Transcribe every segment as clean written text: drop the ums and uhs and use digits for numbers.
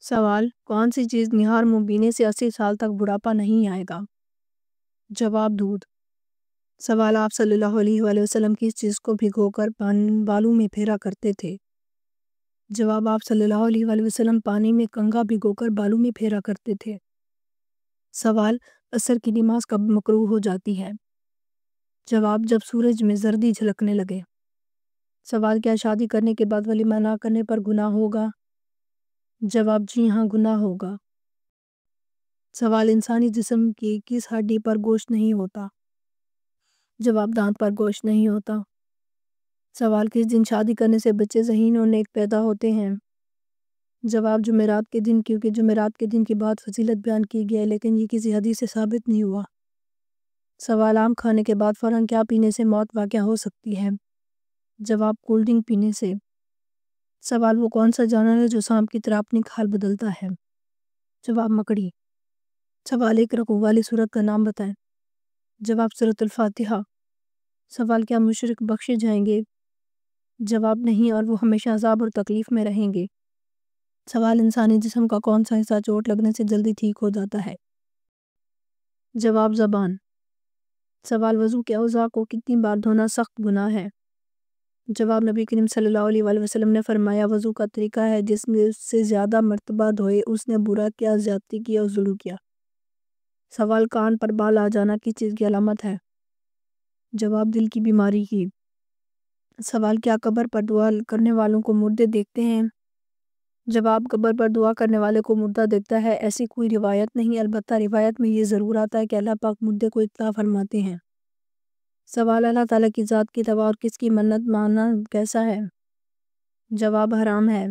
سوال: کون سی چیز نہار منہ پینے سے 80 سال تک بڑھاپا نہیں آئے گا؟ جواب: دودھ۔ سوال: آپ صلی اللہ علیہ وآلہ وسلم کس چیز کو بھگو کر بالوں میں پھیرا کرتے تھے؟ جواب: آپ صلی اللہ علیہ وآلہ وسلم پانی میں کنگھا بھگو کر بالوں میں پھیرا کرتے تھے۔ سوال: عصر کی نماز کب مکروہ ہو جاتی ہے؟ جواب: جب سورج میں زردی جھلکنے لگے۔ سوال: کیا شادی کرنے کے بعد ولیمہ نہ کرنے پر گناہ ہوگا؟ جواب: جی ہاں، گناہ ہوگا۔ سوال: انسانی جسم کی کس ہڈی پر گوشت نہیں ہوتا؟ جواب: دانت پر گوشت نہیں ہوتا۔ سوال: کس دن شادی کرنے سے بچے ذہین اور نیک پیدا ہوتے ہیں؟ جواب: جمعرات کے دن، کیونکہ جمعرات کے دن کی بات فضیلت بیان کی گئی ہے، لیکن یہ کسی حدیث سے ثابت نہیں ہوا۔ سوال: آم کھانے کے بعد فوراً کیا پینے سے موت واقع ہو سکتی ہے؟ جواب: کولڈ ڈرنک پینے سے۔ سوال: وہ کون سا جانور ہے جو سانپ کی طرح اپنی کھال بدلتا ہے؟ جواب: مکڑی۔ سوال: ایک رکوع والی سورت کا نام بتائیں۔ جواب: سورۃ الفاتحہ۔ سوال: کیا مشرک بخشے جائیں گے؟ جواب: نہیں، اور وہ ہمیشہ عذاب اور تکلیف میں رہیں گے۔ سوال: انسانی جسم کا کون سا حصہ چوٹ لگنے سے جلدی ٹھیک ہو جاتا ہے؟ جواب: زبان۔ سوال: وضو کے اعضاء کو کتنی بار دھونا سخت گناہ ہے؟ جواب: نبی کریم صلی اللہ علیہ وآلہ وسلم نے فرمایا، وضو کا طریقہ ہے جس میں اس سے زیادہ مرتبہ دھوئے اس نے برا کیا، زیادتی کی اور ظلم کیا۔ سوال: کان پر بال آ جانا کس چیز کی علامت ہے؟ جواب: دل کی بیماری کی۔ سوال: کیا قبر پر دعا کرنے والوں کو مردے دیکھتے ہیں؟ جواب: قبر پر دعا کرنے والے کو مردہ دیکھتا ہے ایسی کوئی روایت نہیں، البتہ روایت میں یہ ضرور آتا ہے کہ اللہ پاک مردے کو اطلاع فرماتے ہیں۔ سوال: اللہ تعالیٰ کی ذات کی دوا اور کس کی منت ماننا کیسا ہے؟ جواب: حرام ہے۔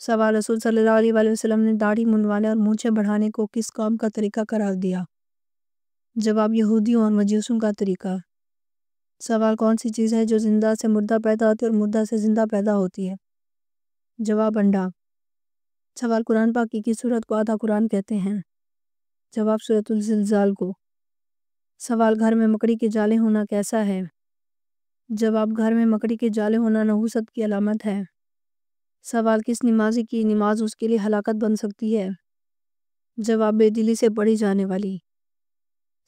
سوال: رسول صلی اللہ علیہ وآلہ وسلم نے داڑھی منڈوانے اور مونچھیں بڑھانے کو کس قوم کا طریقہ قرار دیا؟ جواب: یہودیوں اور مجوسیوں کا طریقہ۔ سوال: کون سی چیز ہے جو زندہ سے مردہ پیدا ہوتی ہے اور مردہ سے زندہ پیدا ہوتی ہے؟ جواب: انڈا۔ سوال: قرآن پاک کی کس سورت کو آدھا قرآن کہتے ہیں؟ جواب: سورۃ الزلزال کو۔ سوال: گھر میں مکڑی کے جالے ہونا کیسا ہے؟ جواب: گھر میں مکڑی کے جالے ہونا نحوست کی علامت ہے۔ سوال: کس نمازی کی نماز اس کے لیے ہلاکت بن سکتی ہے؟ جواب: بے دلی سے پڑھی جانے والی۔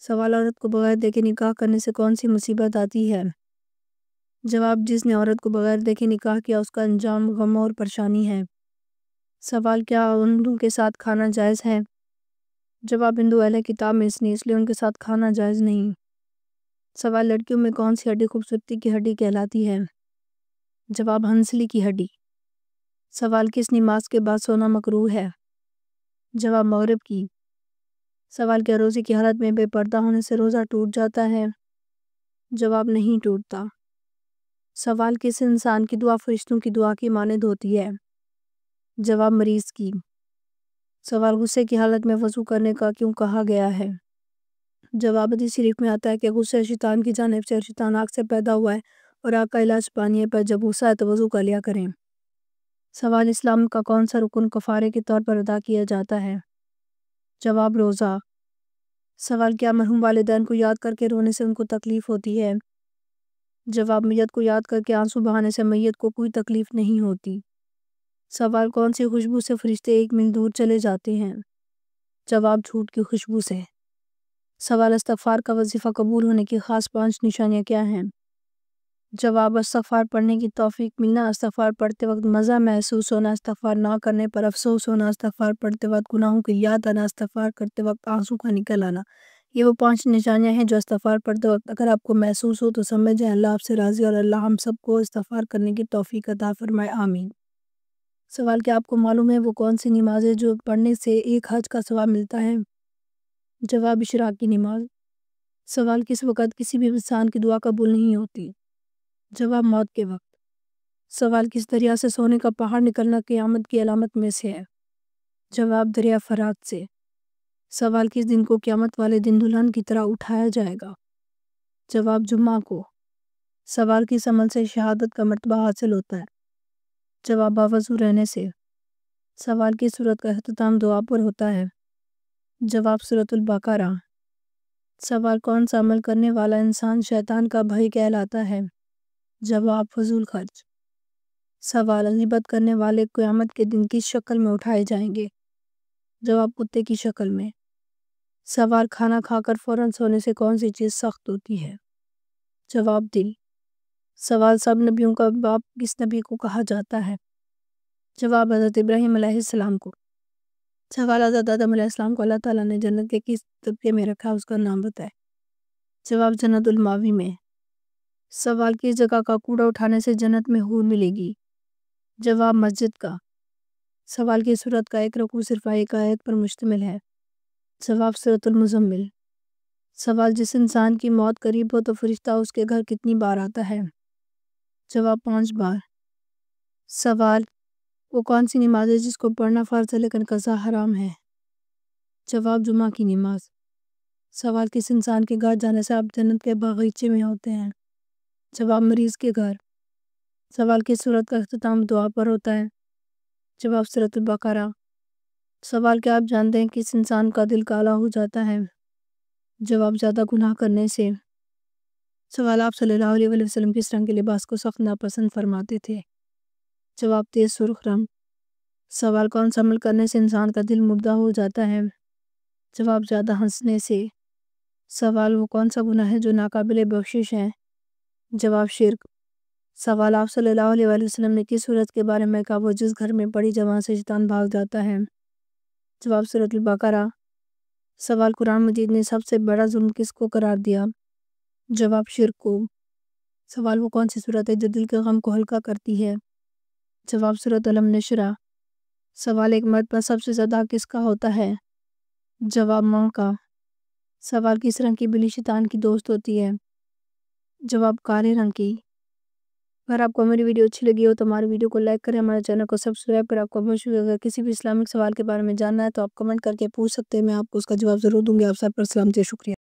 سوال: عورت کو بغیر دیکھے نکاح کرنے سے کون سی مصیبت آتی ہے؟ جواب: جس نے عورت کو بغیر دیکھے نکاح کیا اس کا انجام غم اور پریشانی ہے۔ سوال: کیا اندھوں کے ساتھ کھانا جائز ہے؟ جواب: ہندو اہل کتاب میں اس لیے ان کے ساتھ کھانا جائز نہیں۔ سوال: لڑکیوں میں کون سی ہڈی خوبصورتی کی ہڈی کہلاتی ہے؟ جواب: ہنسلی کی ہڈی۔ سوال: کس نماز کے بعد سونا مکروہ ہے؟ جواب: مغرب کی۔ سوال: کیا روزے کی حالت میں بے پردہ ہونے سے روزہ ٹوٹ جاتا ہے؟ جواب: نہیں ٹوٹتا۔ سوال: کس انسان کی دعا فرشتوں کی دعا کی مانند ہوتی ہے؟ جواب: مریض کی۔ سوال: غصے کی حالت میں وضو کرنے کا کیوں کہا گیا ہے؟ جواب: حدیث شریف میں آتا ہے کہ غصہ شیطان کی جانب سے اور شیطان آگ سے پیدا ہوا ہے اور آگ کا علاج پانی ہے، پر جب غصہ ہے تو وضو کر لیا کریں۔ سوال: اسلام کا کون سا رکن کفارے کے طور پر ادا کیا جاتا ہے؟ جواب: روزہ۔ سوال: کیا مرحوم والدین کو یاد کر کے رونے سے ان کو تکلیف ہوتی ہے؟ جواب: میت کو یاد کر کے آنسو بہانے سے میت کو کوئی تکلیف نہیں ہوتی۔ سوال: کون سی خوشبو سے فرشتے 1 میل دور چلے جاتے ہیں؟ جواب: جھوٹ کی خوشبو سے۔ سوال: استغفار کا وظیفہ قبول ہونے کی خاص 5 نشانیاں کیا ہیں؟ جواب: استغفار پڑھنے کی توفیق ملنا، استغفار پڑھتے وقت مزہ محسوس ہونا، استغفار نہ کرنے پر افسوس ہونا، استغفار پڑھتے وقت گناہوں کی یاد آنا، استغفار کرتے وقت آنسو کا نکل آنا۔ یہ وہ 5 نشانیاں ہیں جو استغفار پڑھتے وقت اگر آپ کو محسوس ہو تو سمجھ جائیں اللہ آپ سے راضی اور اللہ ہم سب کو استغفار کرنے کی توفیق عطا فرمائے، آمین۔ سوال: کیا آپ کو معلوم ہے وہ کون سی نماز ہے جو پڑھنے سے ایک حج کا ثواب ملتا ہے؟ جواب: اشراق کی نماز۔ سوال: کس وقت کسی بھی انسان کی دعا قبول نہیں ہوتی؟ جواب: موت کے وقت۔ سوال: کس دریا سے سونے کا پہاڑ نکلنا قیامت کی علامت میں سے ہے؟ جواب: دریا فرات سے۔ سوال: کس دن کو قیامت والے دن دلہن کی طرح اٹھایا جائے گا؟ جواب: جمعہ کو۔ سوال: کس عمل سے شہادت کا مرتبہ حاصل ہوتا ہے؟ جواب: باوضو رہنے سے۔ سوال: کس سورت کا اختتام دعا پر ہوتا ہے؟ جواب: سورۃ البقرہ۔ سوال: کون سا عمل کرنے والا انسان شیطان کا بھائی کہلاتا ہے؟ جواب: فضول خرچ۔ سوال غیبت کرنے والے قیامت کے دن کس شکل میں اٹھائے جائیں گے؟ جواب کتے کی شکل میں۔ سوال کھانا کھا کر فوراً سونے سے کون سی چیز سخت ہوتی ہے؟ جواب دل۔ سوال سب نبیوں کا باپ کس نبی کو کہا جاتا ہے؟ جواب حضرت ابراہیم علیہ السلام کو۔ سوال حضرت آدم علیہ السلام کو اللہ تعالیٰ نے جنت کے کس طبقے میں رکھا اس کا نام بتائے؟ جواب جنت الماوی میں۔ سوال کس جگہ کا کوڑا اٹھانے سے جنت میں حور ملے گی؟ جواب مسجد کا۔ سوال کی سورت کا ایک رکوع صرف ایک آیت پر مشتمل ہے؟ جواب سورۃ المزمل۔ سوال جس انسان کی موت قریب ہو تو فرشتہ اس کے گھر کتنی بار آتا ہے؟ جواب 5 بار۔ سوال وہ کون سی نماز ہے جس کو پڑھنا فرض ہے لیکن قضا حرام ہے؟ جواب جمعہ کی نماز۔ سوال کس انسان کے گھر جانے سے آپ جنت کے باغیچے میں ہوتے ہیں؟ جواب مریض کے گھر۔ سوال کس سورت کا اختتام دعا پر ہوتا ہے؟ جواب سورۃ البقرہ۔ سوال کیا آپ جانتے ہیں کہ اس انسان کا دل کالا ہو جاتا ہے؟ جواب زیادہ گناہ کرنے سے۔ سوال آپ صلی اللہ علیہ وسلم کس رنگ کے لباس کو سخت ناپسند فرماتے تھے؟ جواب تیز سرخ رنگ۔ سوال کون سا عمل کرنے سے انسان کا دل مردہ ہو جاتا ہے؟ جواب زیادہ ہنسنے سے۔ سوال وہ کون سا گناہ ہے جو ناقابل بخشش ہے؟ جواب شرک۔ سوال آپ صلی اللہ علیہ وسلم نے کس سورت کے بارے میں کہا وہ جس گھر میں بڑی جوان سے شیطان بھاگ جاتا ہے؟ جواب سورۃ البقرہ۔ سوال قرآن مجید نے سب سے بڑا ظلم کس کو قرار دیا؟ جواب شرک کو۔ سوال وہ کون سی سورت ہے جو دل کے غم کو ہلکا کرتی ہے؟ جواب سورۃ علم نشرہ۔ سوال ایک مرد پر سب سے زیادہ کس کا ہوتا ہے؟ جواب ماں کا۔ سوال کس رنگ کی بلی شیطان کی دوست ہوتی ہے؟ جواب کالے رنگ کی۔ اگر آپ کو ہماری ویڈیو اچھی لگی ہو تو ہماری ویڈیو کو لائک کریں، ہمارے چینل کو سبسکرائب کریں۔ آپ کو بہت شکریہ۔ اگر کسی بھی اسلامک سوال کے بارے میں جاننا ہے تو آپ کمنٹ کر کے پوچھ سکتے ہیں، میں آپ کو اس کا جواب ضرور دوں گی۔ آپ سب پر سلامتی، شکریہ۔